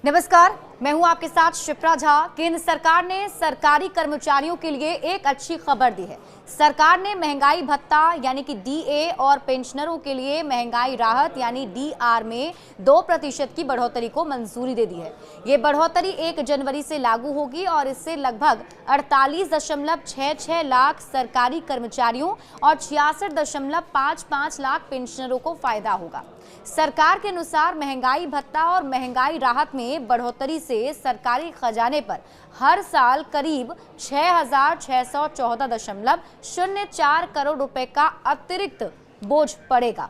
नमस्कार, मैं हूं आपके साथ शिप्रा झा। केंद्र सरकार ने सरकारी कर्मचारियों के लिए एक अच्छी खबर दी है। सरकार ने महंगाई भत्ता यानी कि डीए और पेंशनरों के लिए महंगाई राहत यानी डीआर में 2% की बढ़ोतरी को मंजूरी दे दी है। ये बढ़ोतरी 1 जनवरी से लागू होगी और इससे लगभग 48.66 लाख सरकारी कर्मचारियों और 66.55 लाख पेंशनरों को फायदा होगा। सरकार के अनुसार महंगाई भत्ता और महंगाई राहत में बढ़ोतरी से सरकारी खजाने पर हर साल करीब 6,614.04 करोड़ रुपए का अतिरिक्त बोझ पड़ेगा।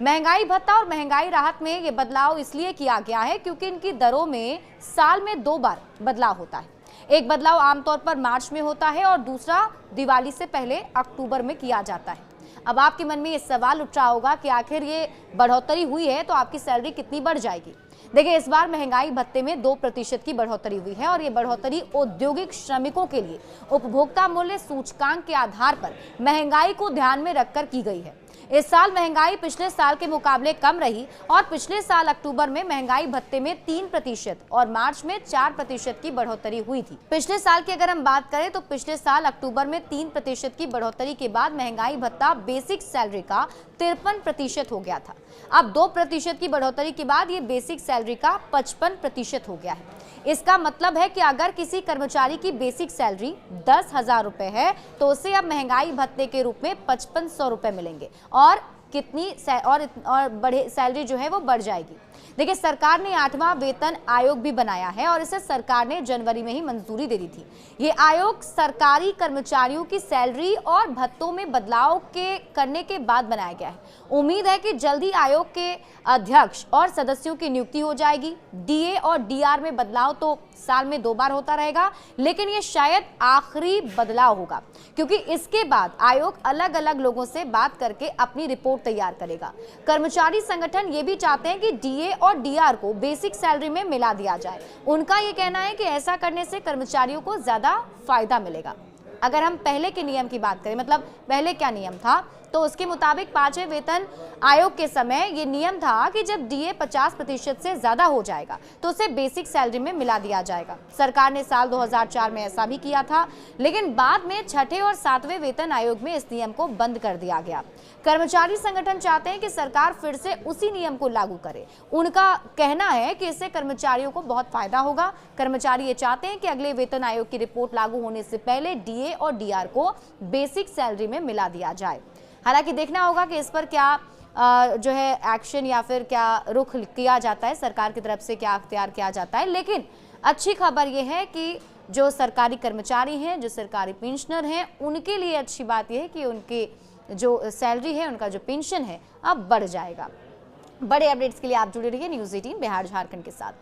महंगाई भत्ता और महंगाई राहत में ये बदलाव इसलिए किया गया है क्योंकि इनकी दरों में साल में 2 बार बदलाव होता है। एक बदलाव आमतौर पर मार्च में होता है और दूसरा दिवाली से पहले अक्टूबर में किया जाता है। अब आपके मन में ये सवाल उठ रहा होगा कि आखिर ये बढ़ोतरी हुई है तो आपकी सैलरी कितनी बढ़ जाएगी। देखिए, इस बार महंगाई भत्ते में 2% की बढ़ोतरी हुई है और ये बढ़ोतरी औद्योगिक श्रमिकों के लिए उपभोक्ता मूल्य सूचकांक के आधार पर महंगाई को ध्यान में रखकर की गई है। इस साल महंगाई पिछले साल के मुकाबले कम रही और पिछले साल अक्टूबर में महंगाई भत्ते में 3% और मार्च में 4% की बढ़ोतरी हुई थी। पिछले साल की अगर हम बात करें तो पिछले साल अक्टूबर में 3% की बढ़ोतरी के बाद महंगाई भत्ता बेसिक सैलरी का 53% हो गया था। अब 2% की बढ़ोतरी के बाद ये बेसिक सैलरी का 55% हो गया है। इसका मतलब है कि अगर किसी कर्मचारी की बेसिक सैलरी 10,000 रुपए है तो उसे अब महंगाई भत्ते के रूप में 5500 रुपए मिलेंगे और बढ़े सैलरी जो है वो बढ़ जाएगी। देखिए, सरकार ने 8वां वेतन आयोग भी बनाया है और इसे सरकार ने जनवरी में ही मंजूरी दे दी थी। ये आयोग सरकारी कर्मचारियों की सैलरी और भत्तों में बदलाव करने के बाद बनाया गया है। उम्मीद है कि जल्दी आयोग के अध्यक्ष और सदस्यों की नियुक्ति हो जाएगी। डीए और डीआर में बदलाव तो साल में 2 बार होता रहेगा, लेकिन ये शायद आखिरी बदलाव होगा क्योंकि इसके बाद आयोग अलग अलग लोगों से बात करके अपनी रिपोर्ट तैयार करेगा। कर्मचारी संगठन ये भी चाहते हैं कि डीए और डीआर को बेसिक सैलरी में मिला दिया जाए। उनका ये कहना है कि ऐसा करने से कर्मचारियों को ज्यादा फायदा मिलेगा। अगर हम पहले के नियम की बात करें, मतलब पहले क्या नियम था, तो उसके मुताबिक 5वें वेतन आयोग के समय ये नियम था कि जब डीए 50% से ज्यादा हो जाएगा तो उसे बेसिक सैलरी में मिला दिया जाएगा। सरकार ने साल 2004 में ऐसा भी किया था, लेकिन बाद में 6ठे और 7वें वेतन आयोग में इस नियम को बंद कर दिया गया। कर्मचारी संगठन चाहते हैं कि सरकार फिर से उसी नियम को लागू करे। उनका कहना है कि इससे कर्मचारियों को बहुत फायदा होगा। कर्मचारी ये चाहते हैं कि अगले वेतन आयोग की रिपोर्ट लागू होने से पहले डीए और डीआर को बेसिक सैलरी में मिला दिया जाए। हालांकि देखना होगा कि इस पर क्या जो है एक्शन या फिर क्या रुख किया जाता है, सरकार की तरफ से क्या अख्तियार किया जाता है। लेकिन अच्छी खबर यह है कि जो सरकारी कर्मचारी हैं, जो सरकारी पेंशनर हैं, उनके लिए अच्छी बात यह है कि उनकी जो सैलरी है, उनका जो पेंशन है, अब बढ़ जाएगा। बड़े अपडेट्स के लिए आप जुड़े रहिए न्यूज़ 18 बिहार झारखंड के साथ।